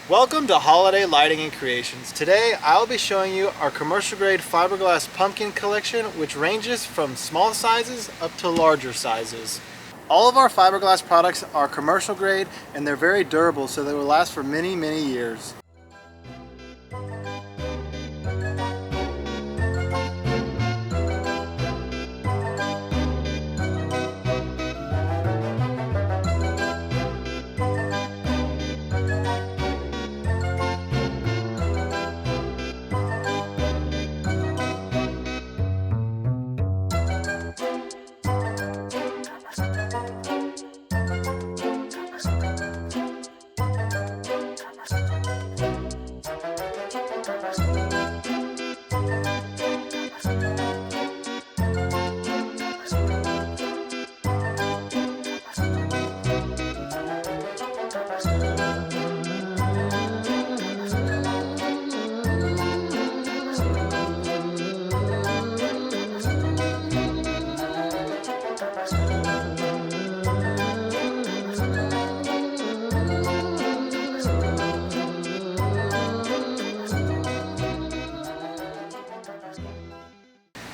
Welcome to Holiday Lighting and Creations. Today I'll be showing you our commercial grade fiberglass pumpkin collection, which ranges from small sizes up to larger sizes. All of our fiberglass products are commercial grade and they're very durable, so they will last for many years.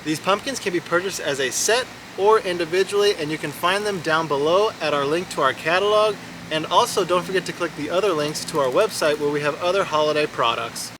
These pumpkins can be purchased as a set or individually, and you can find them down below at our link to our catalog. And also don't forget to click the other links to our website where we have other holiday products.